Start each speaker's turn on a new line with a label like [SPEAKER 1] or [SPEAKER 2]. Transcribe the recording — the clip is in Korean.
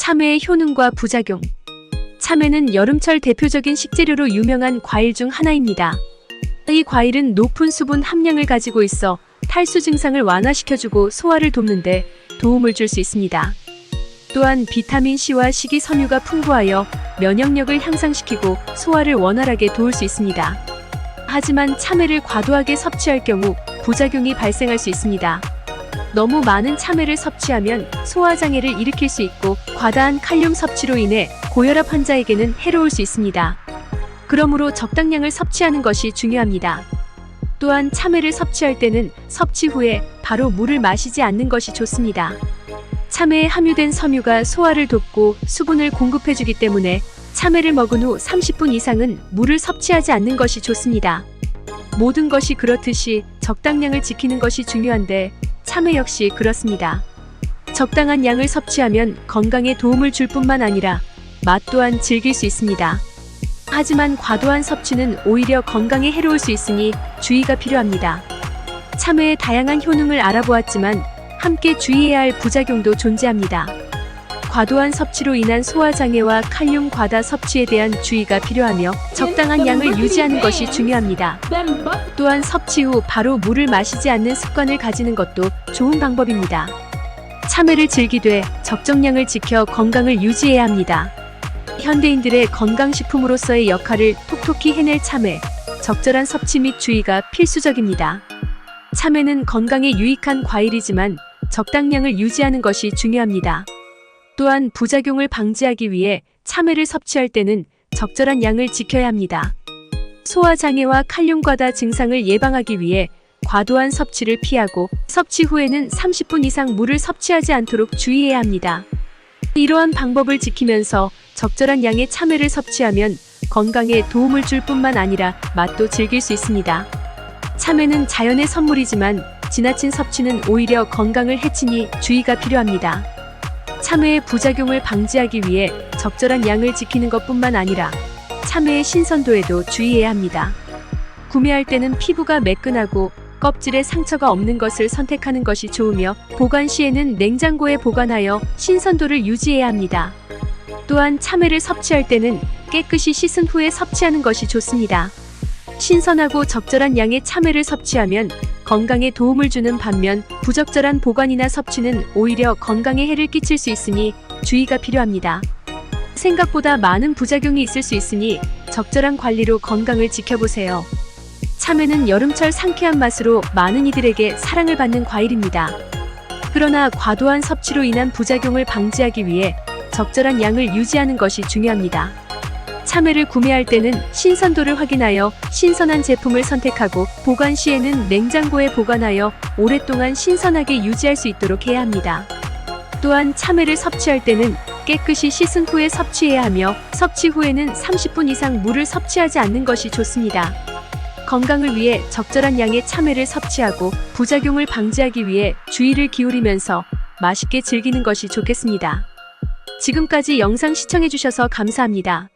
[SPEAKER 1] 참외의 효능과 부작용. 참외는 여름철 대표적인 식재료로 유명한 과일 중 하나입니다. 이 과일은 높은 수분 함량을 가지고 있어 탈수 증상을 완화시켜주고 소화를 돕는데 도움을 줄 수 있습니다. 또한 비타민C와 식이섬유가 풍부하여 면역력을 향상시키고 소화를 원활하게 도울 수 있습니다. 하지만 참외를 과도하게 섭취할 경우 부작용이 발생할 수 있습니다. 너무 많은 참외를 섭취하면 소화장애를 일으킬 수 있고 과다한 칼륨 섭취로 인해 고혈압 환자에게는 해로울 수 있습니다. 그러므로 적당량을 섭취하는 것이 중요합니다. 또한 참외를 섭취할 때는 섭취 후에 바로 물을 마시지 않는 것이 좋습니다. 참외에 함유된 섬유가 소화를 돕고 수분을 공급해주기 때문에 참외를 먹은 후 30분 이상은 물을 섭취하지 않는 것이 좋습니다. 모든 것이 그렇듯이 적당량을 지키는 것이 중요한데 참외 역시 그렇습니다. 적당한 양을 섭취하면 건강에 도움을 줄 뿐만 아니라 맛 또한 즐길 수 있습니다. 하지만 과도한 섭취는 오히려 건강에 해로울 수 있으니 주의가 필요합니다. 참외의 다양한 효능을 알아보았지만 함께 주의해야 할 부작용도 존재합니다. 과도한 섭취로 인한 소화장애와 칼륨 과다 섭취에 대한 주의가 필요하며 적당한 양을 유지하는 것이 중요합니다. 또한 섭취 후 바로 물을 마시지 않는 습관을 가지는 것도 좋은 방법입니다. 참외를 즐기되 적정량을 지켜 건강을 유지해야 합니다. 현대인들의 건강식품으로서의 역할을 톡톡히 해낼 참외, 적절한 섭취 및 주의가 필수적입니다. 참외는 건강에 유익한 과일이지만 적당량을 유지하는 것이 중요합니다. 또한 부작용을 방지하기 위해 참외를 섭취할 때는 적절한 양을 지켜야 합니다. 소화장애와 칼륨 과다 증상을 예방하기 위해 과도한 섭취를 피하고 섭취 후에는 30분 이상 물을 섭취하지 않도록 주의해야 합니다. 이러한 방법을 지키면서 적절한 양의 참외를 섭취하면 건강에 도움을 줄 뿐만 아니라 맛도 즐길 수 있습니다. 참외는 자연의 선물이지만 지나친 섭취는 오히려 건강을 해치니 주의가 필요합니다. 참외의 부작용을 방지하기 위해 적절한 양을 지키는 것뿐만 아니라 참외의 신선도에도 주의해야 합니다. 구매할 때는 피부가 매끈하고 껍질에 상처가 없는 것을 선택하는 것이 좋으며 보관 시에는 냉장고에 보관하여 신선도를 유지해야 합니다. 또한 참외를 섭취할 때는 깨끗이 씻은 후에 섭취하는 것이 좋습니다. 신선하고 적절한 양의 참외를 섭취하면 건강에 도움을 주는 반면 부적절한 보관이나 섭취는 오히려 건강에 해를 끼칠 수 있으니 주의가 필요합니다. 생각보다 많은 부작용이 있을 수 있으니 적절한 관리로 건강을 지켜보세요. 참외는 여름철 상쾌한 맛으로 많은 이들에게 사랑을 받는 과일입니다. 그러나 과도한 섭취로 인한 부작용을 방지하기 위해 적절한 양을 유지하는 것이 중요합니다. 참외를 구매할 때는 신선도를 확인하여 신선한 제품을 선택하고 보관 시에는 냉장고에 보관하여 오랫동안 신선하게 유지할 수 있도록 해야 합니다. 또한 참외를 섭취할 때는 깨끗이 씻은 후에 섭취해야 하며 섭취 후에는 30분 이상 물을 섭취하지 않는 것이 좋습니다. 건강을 위해 적절한 양의 참외를 섭취하고 부작용을 방지하기 위해 주의를 기울이면서 맛있게 즐기는 것이 좋겠습니다. 지금까지 영상 시청해주셔서 감사합니다.